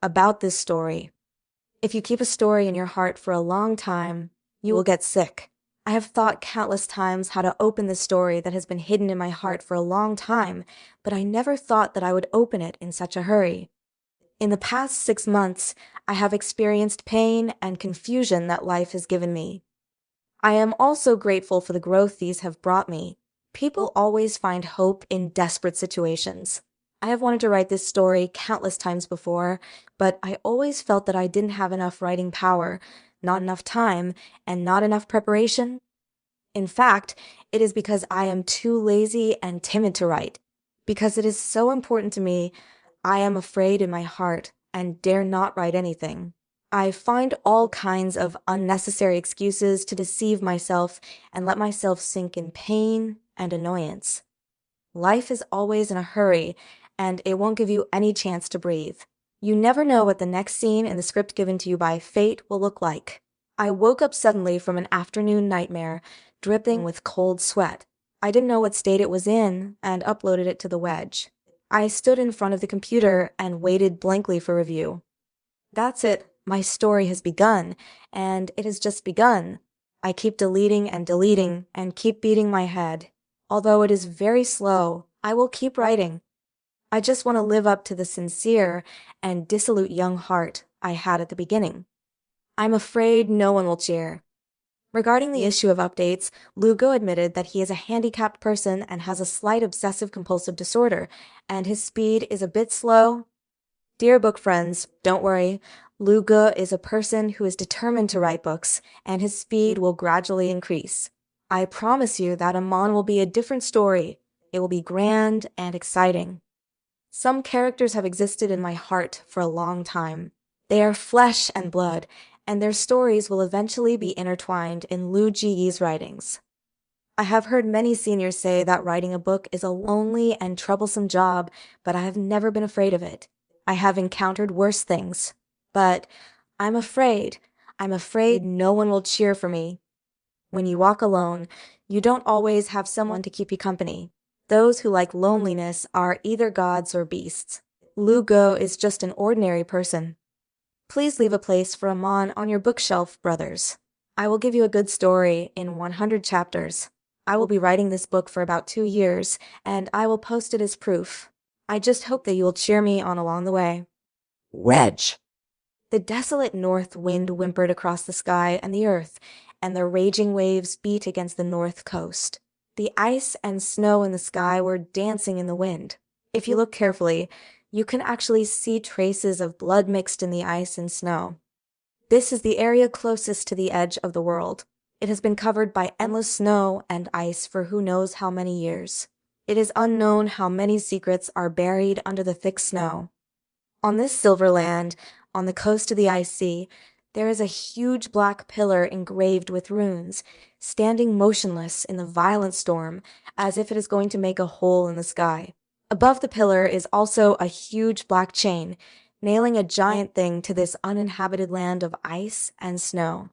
about this story. If you keep a story in your heart for a long time, you will get sick. I have thought countless times how to open this story that has been hidden in my heart for a long time, but I never thought that I would open it in such a hurry. In the past 6 months, I have experienced pain and confusion that life has given me. I am also grateful for the growth these have brought me. People always find hope in desperate situations. I have wanted to write this story countless times before, but I always felt that I didn't have enough writing power, not enough time, and not enough preparation. In fact, it is because I am too lazy and timid to write. Because it is so important to me, I am afraid in my heart and dare not write anything. I find all kinds of unnecessary excuses to deceive myself and let myself sink in pain and annoyance. Life is always in a hurry, and it won't give you any chance to breathe. You never know what the next scene in the script given to you by fate will look like. I woke up suddenly from an afternoon nightmare, dripping with cold sweat. I didn't know what state it was in, and uploaded it to the wedge. I stood in front of the computer and waited blankly for review. That's it. My story has begun, and it has just begun. I keep deleting and keep beating my head. Although it is very slow, I will keep writing. I just want to live up to the sincere and dissolute young heart I had at the beginning. I'm afraid no one will cheer. Regarding the issue of updates, Lugo admitted that he is a handicapped person and has a slight obsessive-compulsive disorder, and his speed is a bit slow. Dear book friends, don't worry. Lugo is a person who is determined to write books, and his speed will gradually increase. I promise you that Amon will be a different story. It will be grand and exciting. Some characters have existed in my heart for a long time. They are flesh and blood, and their stories will eventually be intertwined in Lu Jiyi's writings. I have heard many seniors say that writing a book is a lonely and troublesome job, but I have never been afraid of it. I have encountered worse things, but I'm afraid. I'm afraid no one will cheer for me. When you walk alone, you don't always have someone to keep you company. Those who like loneliness are either gods or beasts. Lugo is just an ordinary person. Please leave a place for Amon on your bookshelf, brothers. I will give you a good story in 100 chapters. I will be writing this book for about 2 years, and I will post it as proof. I just hope that you will cheer me on along the way. Wedge. The desolate north wind whimpered across the sky and the earth, and the raging waves beat against the north coast. The ice and snow in the sky were dancing in the wind. If you look carefully, you can actually see traces of blood mixed in the ice and snow. This is the area closest to the edge of the world. It has been covered by endless snow and ice for who knows how many years. It is unknown how many secrets are buried under the thick snow. On this silver land, on the coast of the ice sea, there is a huge black pillar engraved with runes, standing motionless in the violent storm, as if it is going to make a hole in the sky. Above the pillar is also a huge black chain, nailing a giant thing to this uninhabited land of ice and snow.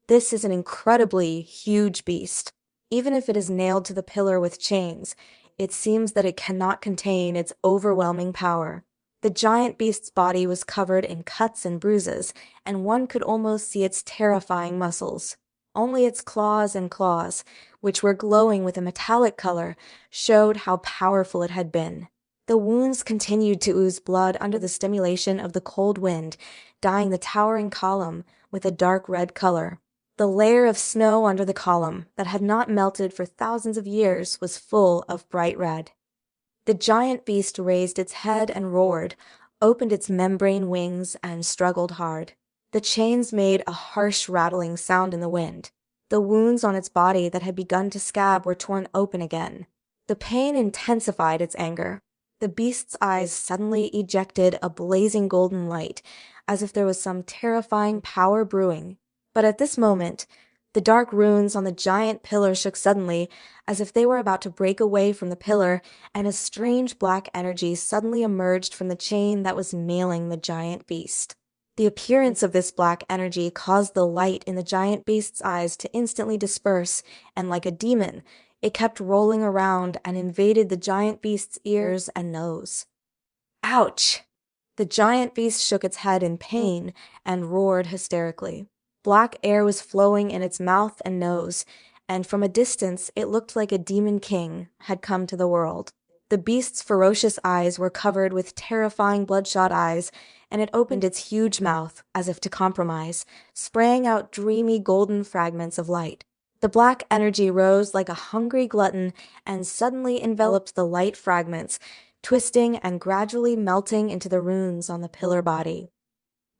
This is an incredibly huge beast. Even if it is nailed to the pillar with chains, it seems that it cannot contain its overwhelming power. The giant beast's body was covered in cuts and bruises, and one could almost see its terrifying muscles. Only its claws, which were glowing with a metallic color, showed how powerful it had been. The wounds continued to ooze blood under the stimulation of the cold wind, dyeing the towering column with a dark red color. The layer of snow under the column, that had not melted for thousands of years, was full of bright red. The giant beast raised its head and roared, opened its membrane wings, and struggled hard. The chains made a harsh rattling sound in the wind. The wounds on its body that had begun to scab were torn open again. The pain intensified its anger. The beast's eyes suddenly ejected a blazing golden light, as if there was some terrifying power brewing. But at this moment, the dark runes on the giant pillar shook suddenly, as if they were about to break away from the pillar, and a strange black energy suddenly emerged from the chain that was nailing the giant beast. The appearance of this black energy caused the light in the giant beast's eyes to instantly disperse, and like a demon, it kept rolling around and invaded the giant beast's ears and nose. Ouch! The giant beast shook its head in pain and roared hysterically. Black air was flowing in its mouth and nose, and from a distance it looked like a demon king had come to the world. The beast's ferocious eyes were covered with terrifying bloodshot eyes, and it opened its huge mouth as if to compromise, spraying out dreamy golden fragments of light. The black energy rose like a hungry glutton and suddenly enveloped the light fragments, twisting and gradually melting into the runes on the pillar body.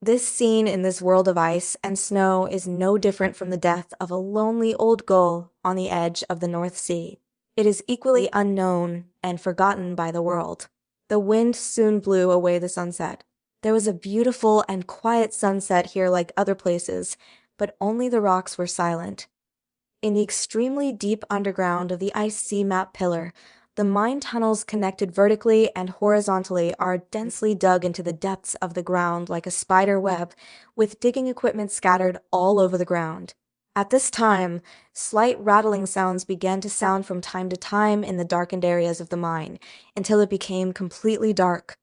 This scene in this world of ice and snow is no different from the death of a lonely old gull on the edge of the North Sea. It is equally unknown and forgotten by the world. The wind soon blew away the sunset. There was a beautiful and quiet sunset here like other places, but only the rocks were silent. In the extremely deep underground of the ice sea map pillar, the mine tunnels connected vertically and horizontally are densely dug into the depths of the ground like a spider web, with digging equipment scattered all over the ground. At this time, slight rattling sounds began to sound from time to time in the darkened areas of the mine, until it became completely dark.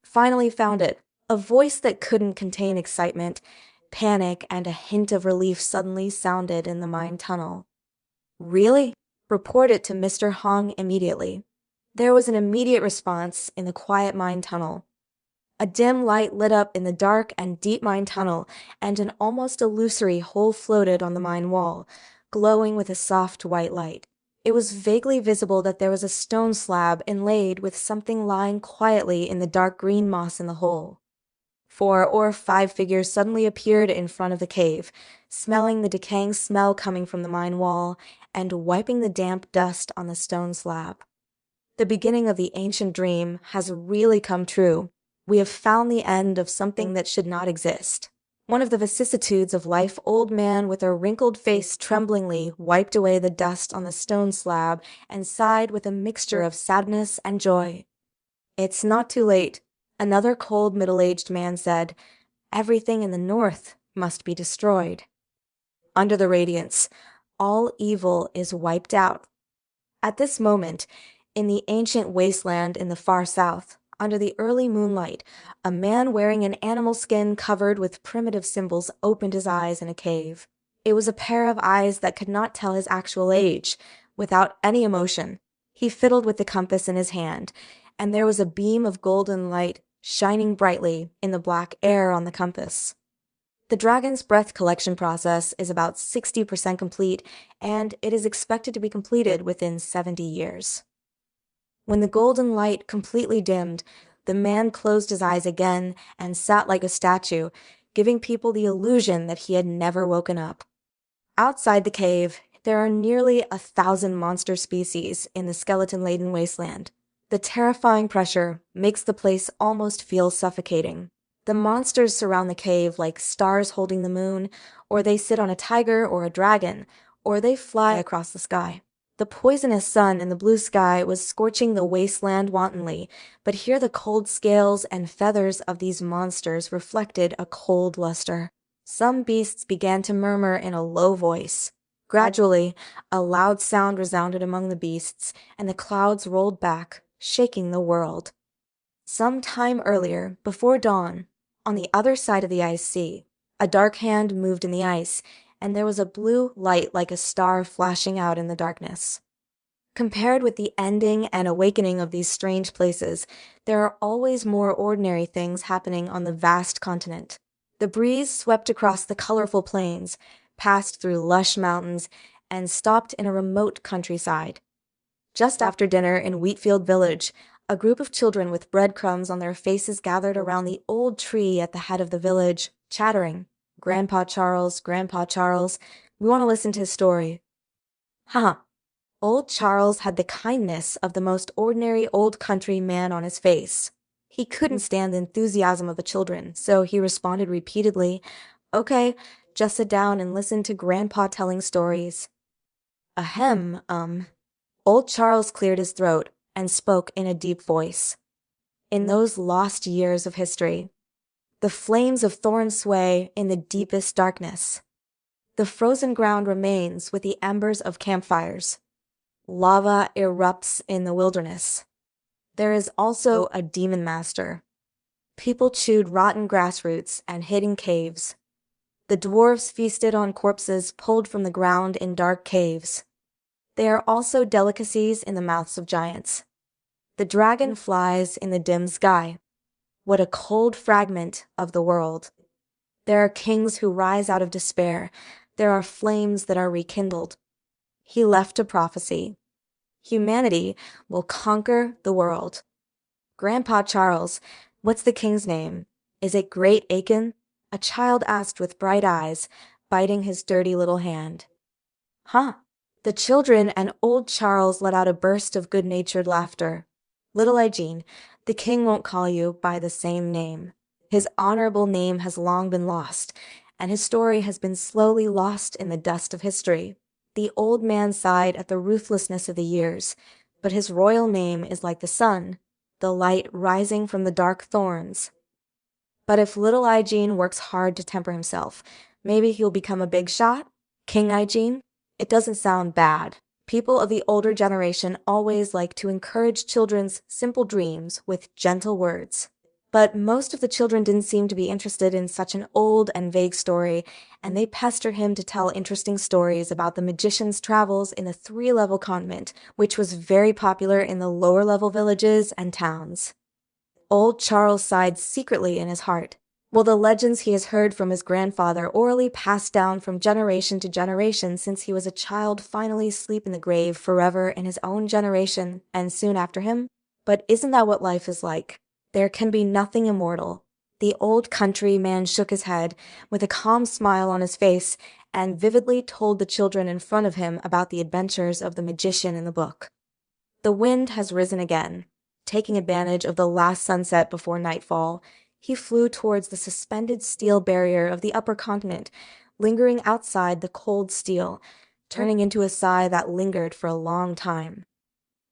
Finally found it, a voice that couldn't contain excitement, panic, and a hint of relief suddenly sounded in the mine tunnel. Really? Report it to Mr. Hong immediately. There was an immediate response in the quiet mine tunnel. A dim light lit up in the dark and deep mine tunnel, and an almost illusory hole floated on the mine wall, glowing with a soft white light. It was vaguely visible that there was a stone slab inlaid with something lying quietly in the dark green moss in the hole. 4 or 5 figures suddenly appeared in front of the cave, smelling the decaying smell coming from the mine wall and wiping the damp dust on the stone slab. The beginning of the ancient dream has really come true. We have found the end of something that should not exist. One of the vicissitudes of life, old man with a wrinkled face tremblingly wiped away the dust on the stone slab and sighed with a mixture of sadness and joy. It's not too late. Another cold middle-aged man said, everything in the north must be destroyed. Under the Radiance, all evil is wiped out. At this moment, in the ancient wasteland in the far south, under the early moonlight, a man wearing an animal skin covered with primitive symbols opened his eyes in a cave. It was a pair of eyes that could not tell his actual age. Without any emotion, he fiddled with the compass in his hand, and there was a beam of golden light shining brightly in the black air on the compass. The Dragon's Breath collection process is about 60% complete, and it is expected to be completed within 70 years. When the golden light completely dimmed, the man closed his eyes again and sat like a statue, giving people the illusion that he had never woken up. Outside the cave, there are nearly 1,000 monster species in the skeleton-laden wasteland. The terrifying pressure makes the place almost feel suffocating. The monsters surround the cave like stars holding the moon, or they sit on a tiger or a dragon, or they fly across the sky. The poisonous sun in the blue sky was scorching the wasteland wantonly, but here the cold scales and feathers of these monsters reflected a cold luster. Some beasts began to murmur in a low voice. Gradually, a loud sound resounded among the beasts, and the clouds rolled back, shaking the world. Some time earlier, before dawn, on the other side of the ice sea, a dark hand moved in the ice, and there was a blue light like a star flashing out in the darkness. Compared with the ending and awakening of these strange places, there are always more ordinary things happening on the vast continent. The breeze swept across the colorful plains, passed through lush mountains, and stopped in a remote countryside. Just after dinner in Wheatfield Village, a group of children with breadcrumbs on their faces gathered around the old tree at the head of the village, chattering. Grandpa Charles, we want to listen to his story. Huh. Old Charles had the kindness of the most ordinary old country man on his face. He couldn't stand the enthusiasm of the children, so he responded repeatedly, okay, just sit down and listen to Grandpa telling stories. Ahem, Old Charles cleared his throat and spoke in a deep voice. In those lost years of history, the flames of thorn sway in the deepest darkness. The frozen ground remains with the embers of campfires. Lava erupts in the wilderness. There is also a demon master. People chewed rotten grass roots and hid in caves. The dwarves feasted on corpses pulled from the ground in dark caves. They are also delicacies in the mouths of giants. The dragon flies in the dim sky. What a cold fragment of the world. There are kings who rise out of despair. There are flames that are rekindled. He left a prophecy. Humanity will conquer the world. Grandpa Charles, what's the king's name? Is it Great Aiken? A child asked with bright eyes, biting his dirty little hand. Huh? The children and old Charles let out a burst of good-natured laughter. Little Eugene, the king won't call you by the same name. His honorable name has long been lost, and his story has been slowly lost in the dust of history. The old man sighed at the ruthlessness of the years, but his royal name is like the sun, the light rising from the dark thorns. But if little Eugene works hard to temper himself, maybe he'll become a big shot? King Eugene? It doesn't sound bad. People of the older generation always like to encourage children's simple dreams with gentle words. But most of the children didn't seem to be interested in such an old and vague story, and they pester him to tell interesting stories about the magician's travels in the three-level convent, which was very popular in the lower-level villages and towns. Old Charles sighed secretly in his heart. Will the legends he has heard from his grandfather orally passed down from generation to generation since he was a child finally sleep in the grave forever in his own generation and soon after him? But isn't that what life is like? There can be nothing immortal. The old country man shook his head, with a calm smile on his face, and vividly told the children in front of him about the adventures of the magician in the book. The wind has risen again. Taking advantage of the last sunset before nightfall, he flew towards the suspended steel barrier of the upper continent, lingering outside the cold steel, turning into a sigh that lingered for a long time.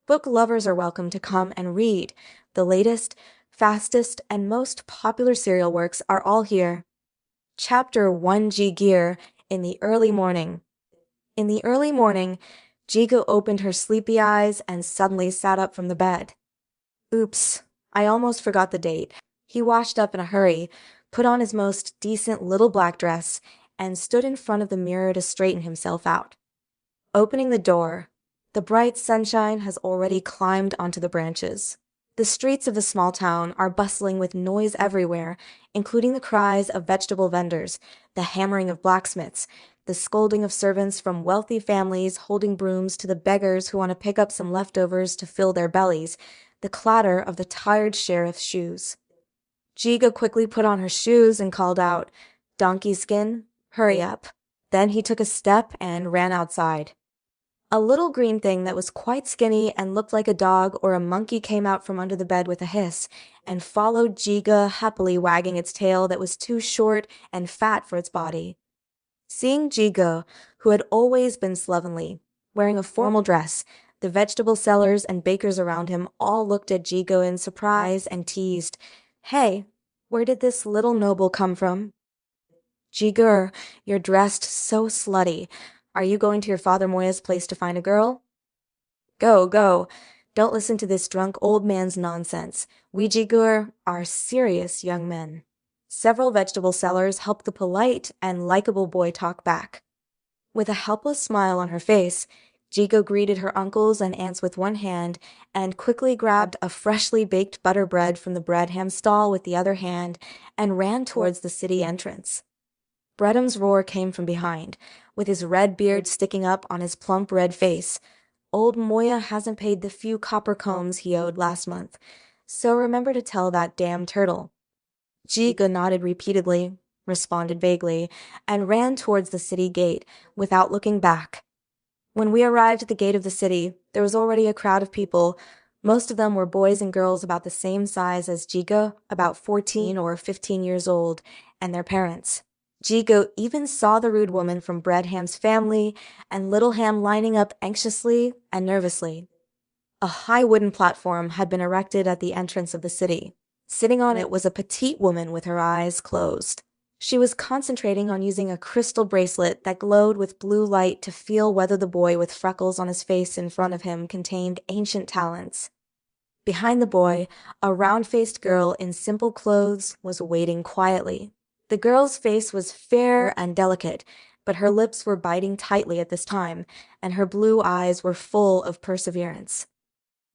Book lovers are welcome to come and read. The latest, fastest, and most popular serial works are all here. Chapter 1G Gear, In the Early Morning. In the early morning, Jigo opened her sleepy eyes and suddenly sat up from the bed. Oops, I almost forgot the date. He washed up in a hurry, put on his most decent little black dress, and stood in front of the mirror to straighten himself out. Opening the door, the bright sunshine has already climbed onto the branches. The streets of the small town are bustling with noise everywhere, including the cries of vegetable vendors, the hammering of blacksmiths, the scolding of servants from wealthy families holding brooms to the beggars who want to pick up some leftovers to fill their bellies, the clatter of the tired sheriff's shoes. Jiga quickly put on her shoes and called out, "Donkey Skin, hurry up." Then he took a step and ran outside. A little green thing that was quite skinny and looked like a dog or a monkey came out from under the bed with a hiss and followed Jiga, happily wagging its tail that was too short and fat for its body. Seeing Jiga, who had always been slovenly, wearing a formal dress, the vegetable sellers and bakers around him all looked at Jigo in surprise and teased, "Hey, where did this little noble come from?" "Jigur, you're dressed so slutty. Are you going to your father Moya's place to find a girl?" "Go, go. Don't listen to this drunk old man's nonsense. We Jigur are serious young men." Several vegetable sellers helped the polite and likable boy talk back. With a helpless smile on her face, Jigo greeted her uncles and aunts with one hand and quickly grabbed a freshly baked butter bread from the bread ham stall with the other hand and ran towards the city entrance. Bredham's roar came from behind, with his red beard sticking up on his plump red face. "Old Moya hasn't paid the few copper combs he owed last month, so remember to tell that damn turtle." Jiga nodded repeatedly, responded vaguely, and ran towards the city gate without looking back. When we arrived at the gate of the city, there was already a crowd of people. Most of them were boys and girls about the same size as Jigo, about 14 or 15 years old, and their parents. Jigo even saw the rude woman from Breadham's family and Little Ham lining up anxiously and nervously. A high wooden platform had been erected at the entrance of the city. Sitting on it was a petite woman with her eyes closed. She was concentrating on using a crystal bracelet that glowed with blue light to feel whether the boy with freckles on his face in front of him contained ancient talents. Behind the boy, a round-faced girl in simple clothes was waiting quietly. The girl's face was fair and delicate, but her lips were biting tightly at this time, and her blue eyes were full of perseverance.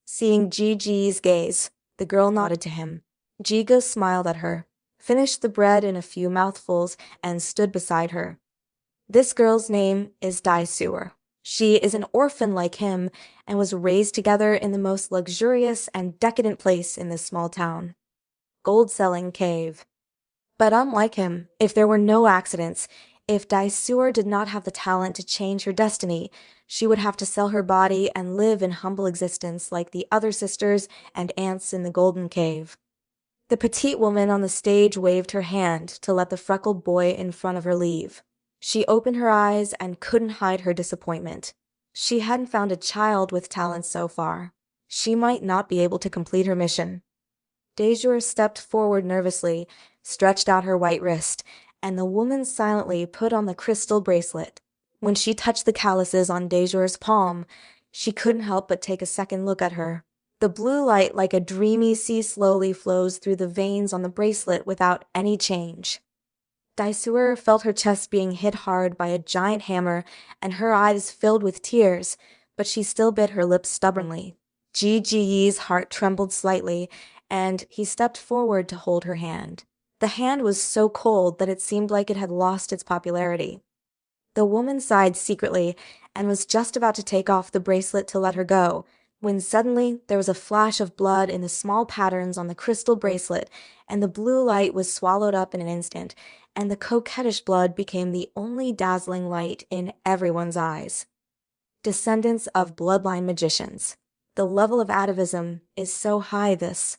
Seeing Gigi's gaze, the girl nodded to him. Giga smiled at her, finished the bread in a few mouthfuls, and stood beside her. This girl's name is Daisuer. She is an orphan like him and was raised together in the most luxurious and decadent place in this small town, gold-selling cave. But unlike him, if there were no accidents, if Daisuer did not have the talent to change her destiny, she would have to sell her body and live in humble existence like the other sisters and aunts in the Golden Cave. The petite woman on the stage waved her hand to let the freckled boy in front of her leave. She opened her eyes and couldn't hide her disappointment. She hadn't found a child with talent so far. She might not be able to complete her mission. Dejur stepped forward nervously, stretched out her white wrist, and the woman silently put on the crystal bracelet. When she touched the calluses on Dejur's palm, she couldn't help but take a second look at her. The blue light like a dreamy sea slowly flows through the veins on the bracelet without any change. Daisuer felt her chest being hit hard by a giant hammer, and her eyes filled with tears, but she still bit her lips stubbornly. Ji Ji's heart trembled slightly, and he stepped forward to hold her hand. The hand was so cold that it seemed like it had lost its popularity. The woman sighed secretly and was just about to take off the bracelet to let her go, when suddenly there was a flash of blood in the small patterns on the crystal bracelet, and the blue light was swallowed up in an instant, and the coquettish blood became the only dazzling light in everyone's eyes. Descendants of bloodline magicians. The level of atavism is so high this.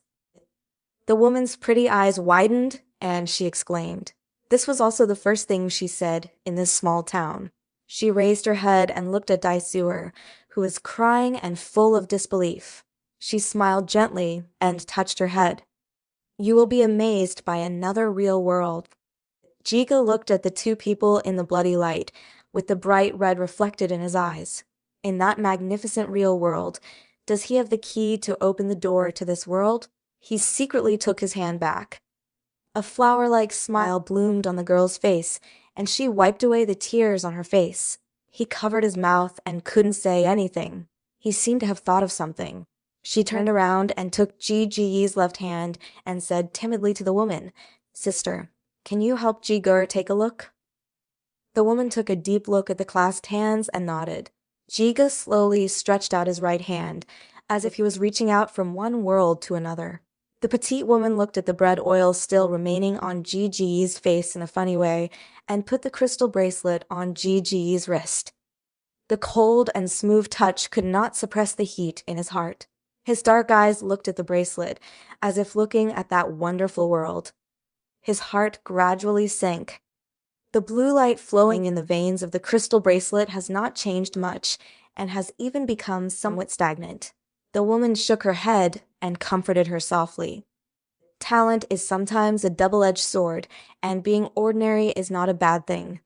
The woman's pretty eyes widened, and she exclaimed. This was also the first thing she said in this small town. She raised her head and looked at Daisuer, who was crying and full of disbelief. She smiled gently and touched her head. You will be amazed by another real world. Jiga looked at the two people in the bloody light, with the bright red reflected in his eyes. In that magnificent real world, does he have the key to open the door to this world? He secretly took his hand back. A flower-like smile bloomed on the girl's face, and she wiped away the tears on her face. He covered his mouth and couldn't say anything. He seemed to have thought of something. She turned around and took Ji Ji's left hand and said timidly to the woman, Sister, can you help Jigur take a look? The woman took a deep look at the clasped hands and nodded. Jiga slowly stretched out his right hand, as if he was reaching out from one world to another. The petite woman looked at the bread oil still remaining on Ji Ji's face in a funny way, and put the crystal bracelet on Ji Ji's wrist. The cold and smooth touch could not suppress the heat in his heart. His dark eyes looked at the bracelet, as if looking at that wonderful world. His heart gradually sank. The blue light flowing in the veins of the crystal bracelet has not changed much, and has even become somewhat stagnant. The woman shook her head and comforted her softly. Talent is sometimes a double-edged sword, and being ordinary is not a bad thing.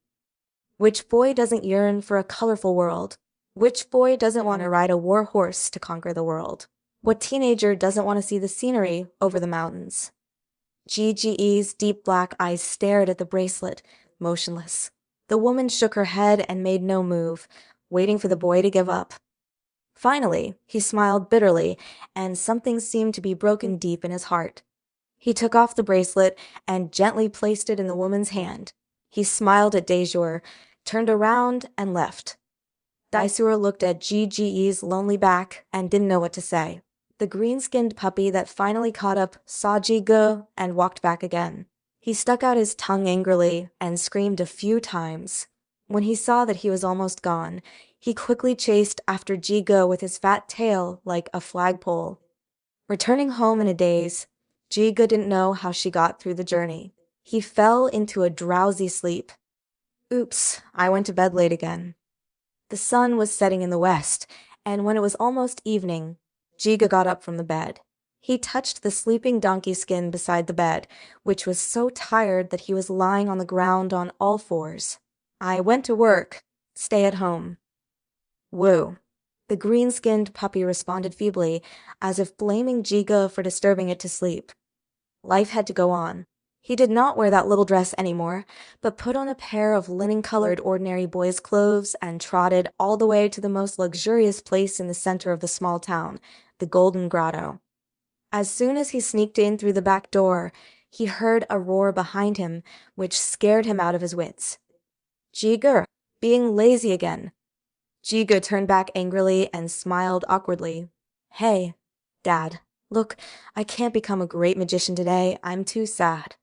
Which boy doesn't yearn for a colorful world? Which boy doesn't want to ride a war horse to conquer the world? What teenager doesn't want to see the scenery over the mountains? Gigi's deep black eyes stared at the bracelet, motionless. The woman shook her head and made no move, waiting for the boy to give up. Finally, he smiled bitterly, and something seemed to be broken deep in his heart. He took off the bracelet and gently placed it in the woman's hand. He smiled at Dejur, turned around, and left. Daisuer looked at Gigi's lonely back and didn't know what to say. The green-skinned puppy that finally caught up saw Jiga and walked back again. He stuck out his tongue angrily and screamed a few times. When he saw that he was almost gone, he quickly chased after Jiga with his fat tail like a flagpole. Returning home in a daze, Jiga didn't know how she got through the journey. He fell into a drowsy sleep. Oops, I went to bed late again. The sun was setting in the west, and when it was almost evening, Jiga got up from the bed. He touched the sleeping donkey skin beside the bed, which was so tired that he was lying on the ground on all fours. I went to work. Stay at home. Woo. The green-skinned puppy responded feebly, as if blaming Jiga for disturbing it to sleep. Life had to go on. He did not wear that little dress anymore, but put on a pair of linen-colored ordinary boy's clothes and trotted all the way to the most luxurious place in the center of the small town, the Golden Grotto. As soon as he sneaked in through the back door, he heard a roar behind him, which scared him out of his wits. Jiga, being lazy again. Jiga turned back angrily and smiled awkwardly. Hey, Dad, look, I can't become a great magician today. I'm too sad.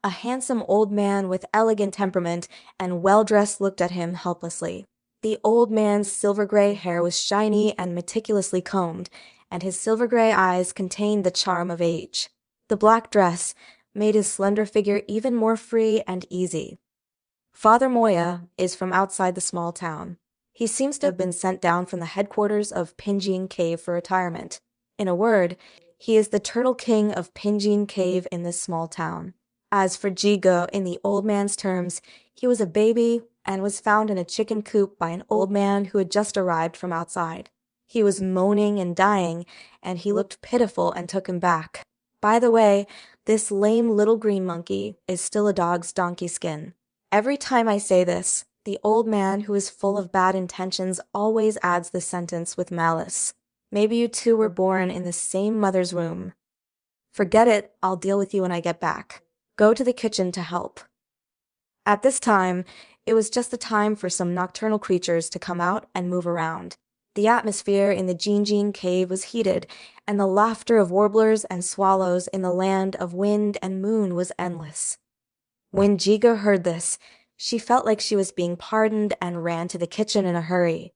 A handsome old man with elegant temperament and well-dressed looked at him helplessly. The old man's silver-gray hair was shiny and meticulously combed, and his silver-gray eyes contained the charm of age. The black dress made his slender figure even more free and easy. Father Moya is from outside the small town. He seems to have been sent down from the headquarters of Pinjin Cave for retirement. In a word, he is the Turtle King of Pinjin Cave in this small town. As for Jigo, in the old man's terms, he was a baby and was found in a chicken coop by an old man who had just arrived from outside. He was moaning and dying, and he looked pitiful and took him back. By the way, this lame little green monkey is still a dog's donkey skin. Every time I say this, the old man who is full of bad intentions always adds the sentence with malice. Maybe you two were born in the same mother's womb. Forget it, I'll deal with you when I get back. Go to the kitchen to help. At this time, it was just the time for some nocturnal creatures to come out and move around. The atmosphere in the Jinjin cave was heated, and the laughter of warblers and swallows in the land of wind and moon was endless. When Jiga heard this, she felt like she was being pardoned and ran to the kitchen in a hurry.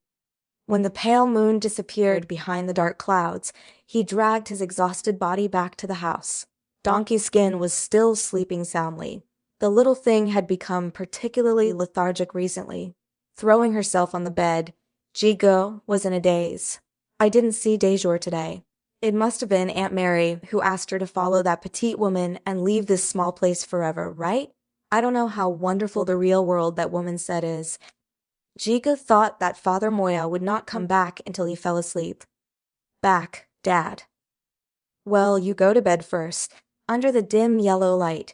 When the pale moon disappeared behind the dark clouds, he dragged his exhausted body back to the house. Donkey Skin was still sleeping soundly. The little thing had become particularly lethargic recently. Throwing herself on the bed, Jigo was in a daze. I didn't see Dejour today. It must have been Aunt Mary who asked her to follow that petite woman and leave this small place forever, right? I don't know how wonderful the real world that woman said is. Jiga thought that Father Moya would not come back until he fell asleep. Back, Dad. Well, you go to bed first. Under the dim yellow light,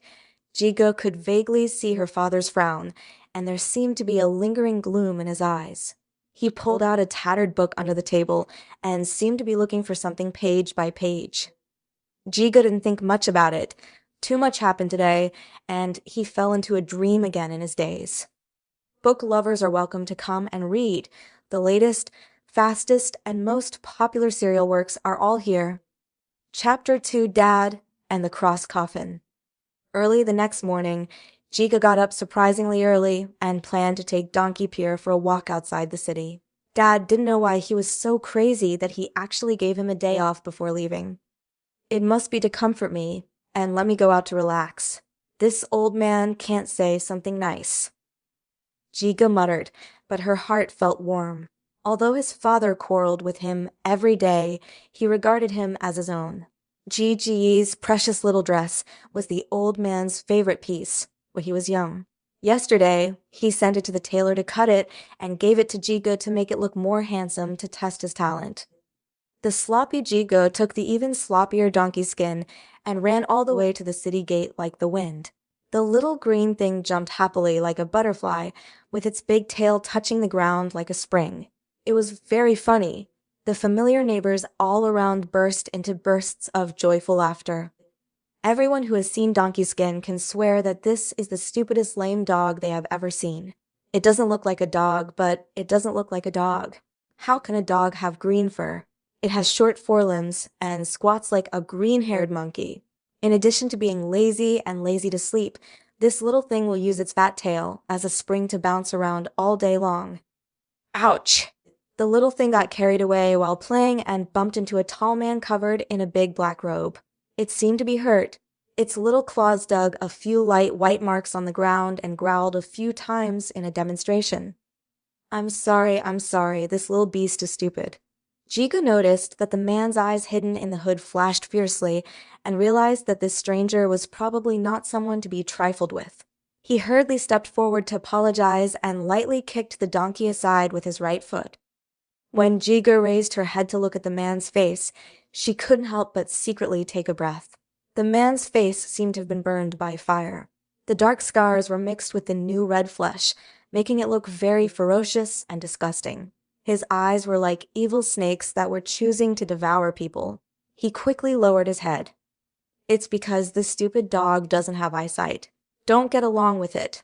Jiga could vaguely see her father's frown, and there seemed to be a lingering gloom in his eyes. He pulled out a tattered book under the table and seemed to be looking for something page by page. Jiga didn't think much about it. Too much happened today, and he fell into a dream again in his daze. Book lovers are welcome to come and read. The latest, fastest, and most popular serial works are all here. Chapter 2, Dad and the Cross Coffin. Early the next morning, Jiga got up surprisingly early and planned to take Donkey Pier for a walk outside the city. Dad didn't know why he was so crazy that he actually gave him a day off before leaving. It must be to comfort me and let me go out to relax. This old man can't say something nice. Jiga muttered, but her heart felt warm. Although his father quarreled with him every day, he regarded him as his own. Gigi's precious little dress was the old man's favorite piece when he was young. Yesterday, he sent it to the tailor to cut it and gave it to Jiga to make it look more handsome to test his talent. The sloppy Jigo took the even sloppier donkey skin and ran all the way to the city gate like the wind. The little green thing jumped happily like a butterfly, with its big tail touching the ground like a spring. It was very funny. The familiar neighbors all around burst into bursts of joyful laughter. Everyone who has seen Donkey Skin can swear that this is the stupidest lame dog they have ever seen. It doesn't look like a dog, but it doesn't look like a dog. How can a dog have green fur? It has short forelimbs and squats like a green-haired monkey. In addition to being lazy and lazy to sleep, this little thing will use its fat tail as a spring to bounce around all day long. Ouch! The little thing got carried away while playing and bumped into a tall man covered in a big black robe. It seemed to be hurt. Its little claws dug a few light white marks on the ground and growled a few times in a demonstration. I'm sorry, this little beast is stupid. Jiga noticed that the man's eyes hidden in the hood flashed fiercely and realized that this stranger was probably not someone to be trifled with. He hurriedly stepped forward to apologize and lightly kicked the donkey aside with his right foot. When Jiga raised her head to look at the man's face, she couldn't help but secretly take a breath. The man's face seemed to have been burned by fire. The dark scars were mixed with the new red flesh, making it look very ferocious and disgusting. His eyes were like evil snakes that were choosing to devour people. He quickly lowered his head. It's because this stupid dog doesn't have eyesight. Don't get along with it.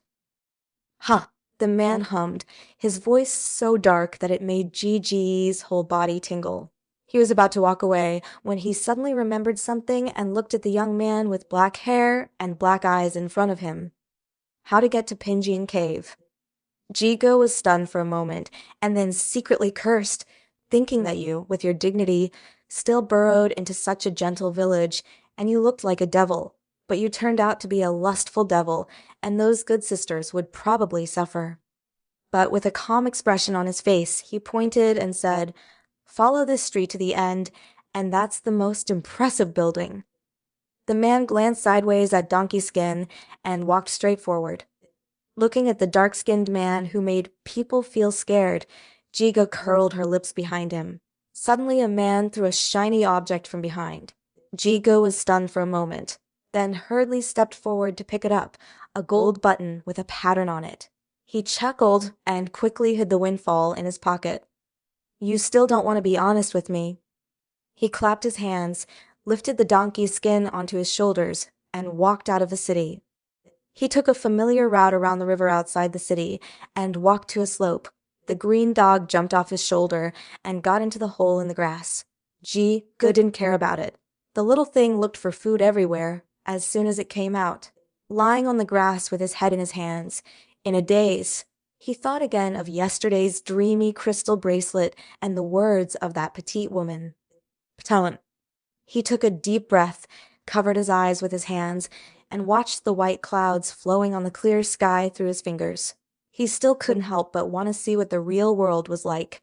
Huh, the man hummed, his voice so dark that it made Gigi's whole body tingle. He was about to walk away when he suddenly remembered something and looked at the young man with black hair and black eyes in front of him. How to get to Pinjian Cave. Jigo was stunned for a moment and then secretly cursed, thinking that you, with your dignity, still burrowed into such a gentle village, and you looked like a devil, but you turned out to be a lustful devil, and those good sisters would probably suffer. But with a calm expression on his face, he pointed and said, "Follow this street to the end, and that's the most impressive building." The man glanced sideways at Donkey Skin and walked straight forward. Looking at the dark-skinned man who made people feel scared, Jiga curled her lips behind him. Suddenly a man threw a shiny object from behind. Jiga was stunned for a moment, then hurriedly stepped forward to pick it up, a gold button with a pattern on it. He chuckled and quickly hid the windfall in his pocket. "You still don't want to be honest with me." He clapped his hands, lifted the donkey's skin onto his shoulders, and walked out of the city. He took a familiar route around the river outside the city and walked to a slope. The green dog jumped off his shoulder and got into the hole in the grass. G didn't care about it. The little thing looked for food everywhere as soon as it came out. Lying on the grass with his head in his hands, in a daze, he thought again of yesterday's dreamy crystal bracelet and the words of that petite woman. Talent. He took a deep breath, covered his eyes with his hands, and watched the white clouds flowing on the clear sky through his fingers. He still couldn't help but want to see what the real world was like.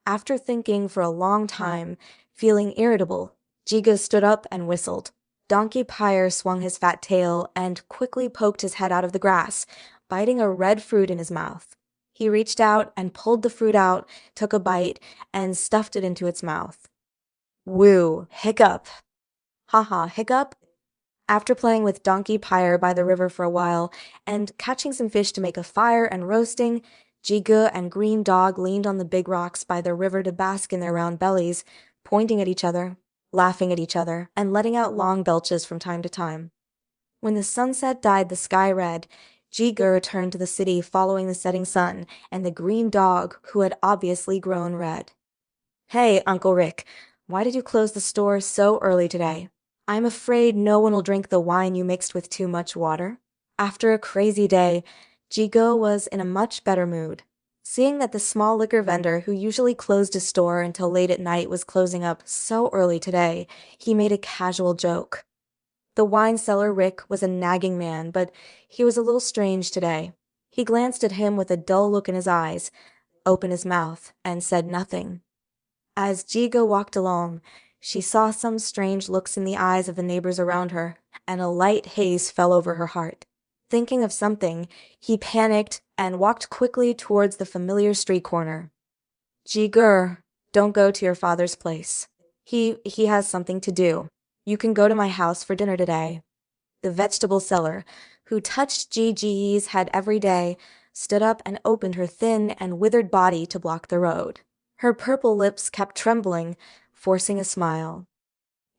After thinking for a long time, feeling irritable, Jiga stood up and whistled. Donkey Pyre swung his fat tail and quickly poked his head out of the grass, biting a red fruit in his mouth. He reached out and pulled the fruit out, took a bite, and stuffed it into its mouth. Woo! Hiccup! Haha, hiccup! After playing with Donkey Pyre by the river for a while, and catching some fish to make a fire and roasting, Jiga and Green Dog leaned on the big rocks by the river to bask in their round bellies, pointing at each other, laughing at each other, and letting out long belches from time to time. When the sunset dyed the sky red, Jiga returned to the city following the setting sun and the green dog, who had obviously grown red. "Hey, Uncle Rick, why did you close the store so early today? I'm afraid no one will drink the wine you mixed with too much water." After a crazy day, Jigo was in a much better mood. Seeing that the small liquor vendor who usually closed his store until late at night was closing up so early today, he made a casual joke. The wine seller Rick was a nagging man, but he was a little strange today. He glanced at him with a dull look in his eyes, opened his mouth, and said nothing. As Jigo walked along, she saw some strange looks in the eyes of the neighbors around her, and a light haze fell over her heart. Thinking of something, he panicked and walked quickly towards the familiar street corner. "Jiger, don't go to your father's place. He has something to do. You can go to my house for dinner today." The vegetable seller, who touched Gigi's head every day, stood up and opened her thin and withered body to block the road. Her purple lips kept trembling, forcing a smile.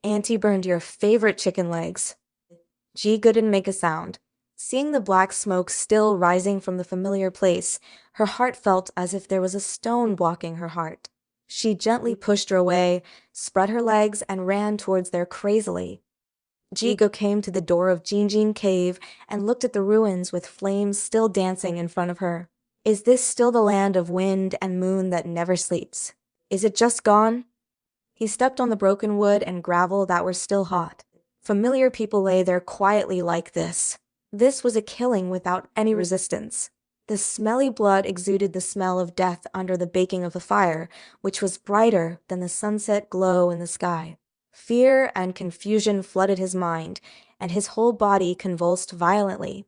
"Auntie burned your favorite chicken legs." Jiga didn't make a sound. Seeing the black smoke still rising from the familiar place, her heart felt as if there was a stone blocking her heart. She gently pushed her away, spread her legs, and ran towards there crazily. Jigo came to the door of Jinjin Cave and looked at the ruins with flames still dancing in front of her. Is this still the land of wind and moon that never sleeps? Is it just gone? He stepped on the broken wood and gravel that were still hot. Familiar people lay there quietly like this. This was a killing without any resistance. The smelly blood exuded the smell of death under the baking of the fire, which was brighter than the sunset glow in the sky. Fear and confusion flooded his mind, and his whole body convulsed violently.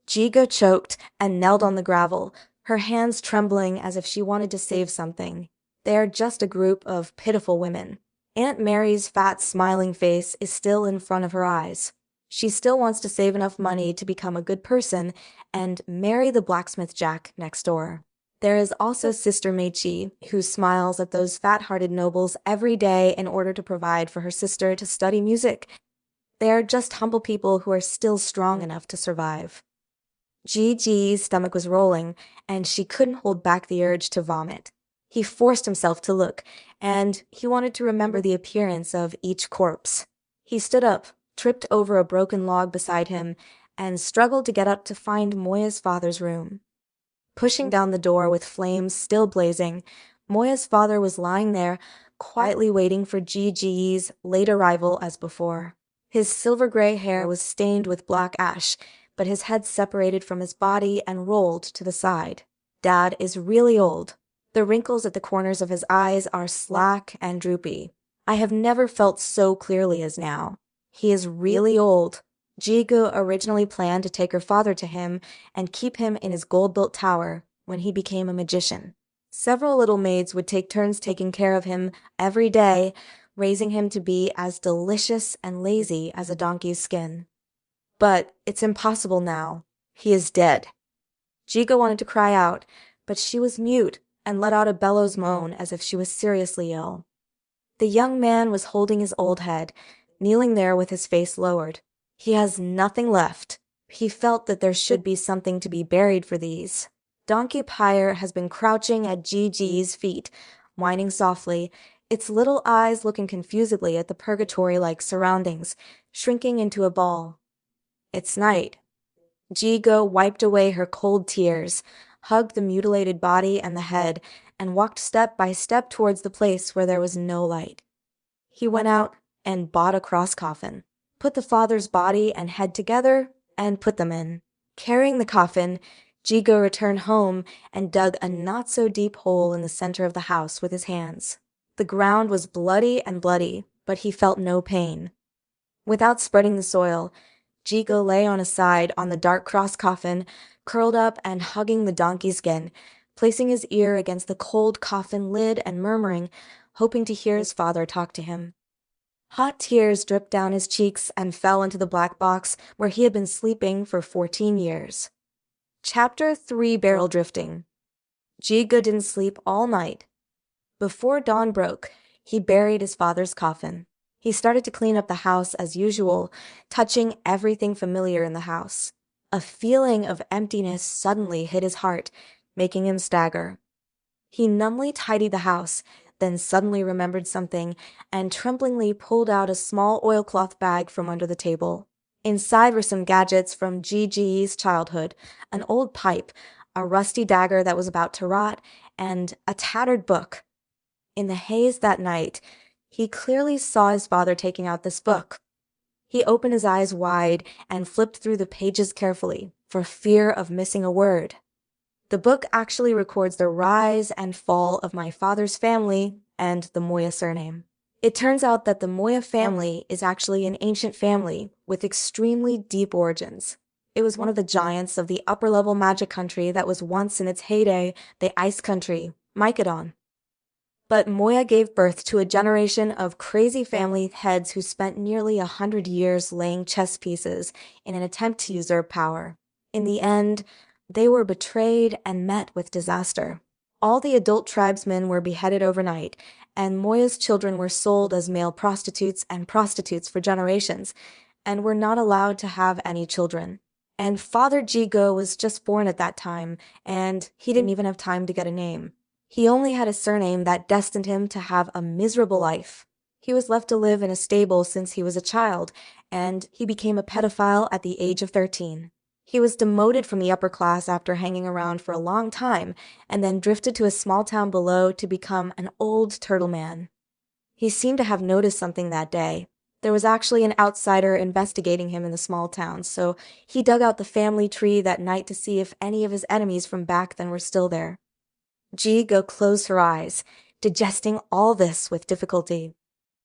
Jiga choked and knelt on the gravel, her hands trembling as if she wanted to save something. They are just a group of pitiful women. Aunt Mary's fat, smiling face is still in front of her eyes. She still wants to save enough money to become a good person and marry the blacksmith Jack next door. There is also Sister Meichi, who smiles at those fat-hearted nobles every day in order to provide for her sister to study music. They are just humble people who are still strong enough to survive. Gigi's stomach was rolling, and she couldn't hold back the urge to vomit. He forced himself to look, and he wanted to remember the appearance of each corpse. He stood up, tripped over a broken log beside him, and struggled to get up to find Moya's father's room. Pushing down the door with flames still blazing, Moya's father was lying there, quietly waiting for Gigi's late arrival as before. His silver-gray hair was stained with black ash, but his head separated from his body and rolled to the side. Dad is really old. The wrinkles at the corners of his eyes are slack and droopy. I have never felt so clearly as now. He is really old. Jigu originally planned to take her father to him and keep him in his gold-built tower when he became a magician. Several little maids would take turns taking care of him every day, raising him to be as delicious and lazy as a donkey's skin. But it's impossible now. He is dead. Jigu wanted to cry out, but she was mute and let out a bellows moan as if she was seriously ill. The young man was holding his old head, kneeling there with his face lowered. He has nothing left. He felt that there should be something to be buried for these. Donkey Pyre has been crouching at Gigi's feet, whining softly, its little eyes looking confusedly at the purgatory-like surroundings, shrinking into a ball. It's night. Jigo wiped away her cold tears, hugged the mutilated body and the head, and walked step by step towards the place where there was no light. He went out and bought a cross coffin, put the father's body and head together, and put them in. Carrying the coffin, Jigo returned home and dug a not-so-deep hole in the center of the house with his hands. The ground was bloody, but he felt no pain. Without spreading the soil, Jigo lay on his side on the dark cross coffin, curled up and hugging the donkey skin, placing his ear against the cold coffin lid and murmuring, hoping to hear his father talk to him. Hot tears dripped down his cheeks and fell into the black box where he had been sleeping for 14 years. Chapter 3: Barrel Drifting. Jigo didn't sleep all night. Before dawn broke, he buried his father's coffin. He started to clean up the house as usual, touching everything familiar in the house. A feeling of emptiness suddenly hit his heart, making him stagger. He numbly tidied the house, then suddenly remembered something, and tremblingly pulled out a small oilcloth bag from under the table. Inside were some gadgets from Gigi's childhood, an old pipe, a rusty dagger that was about to rot, and a tattered book. In the haze that night, he clearly saw his father taking out this book. He opened his eyes wide and flipped through the pages carefully, for fear of missing a word. The book actually records the rise and fall of my father's family and the Moya surname. It turns out that the Moya family is actually an ancient family with extremely deep origins. It was one of the giants of the upper-level magic country that was once in its heyday the ice country, Mycodon. But Moya gave birth to a generation of crazy family heads who spent nearly 100 years laying chess pieces in an attempt to usurp power. In the end, they were betrayed and met with disaster. All the adult tribesmen were beheaded overnight, and Moya's children were sold as male prostitutes and prostitutes for generations, and were not allowed to have any children. And Father Jigo was just born at that time, and he didn't even have time to get a name. He only had a surname that destined him to have a miserable life. He was left to live in a stable since he was a child, and he became a pedophile at the age of 13. He was demoted from the upper class after hanging around for a long time, and then drifted to a small town below to become an old turtle man. He seemed to have noticed something that day. There was actually an outsider investigating him in the small town, so he dug out the family tree that night to see if any of his enemies from back then were still there. Jigo closed her eyes, digesting all this with difficulty.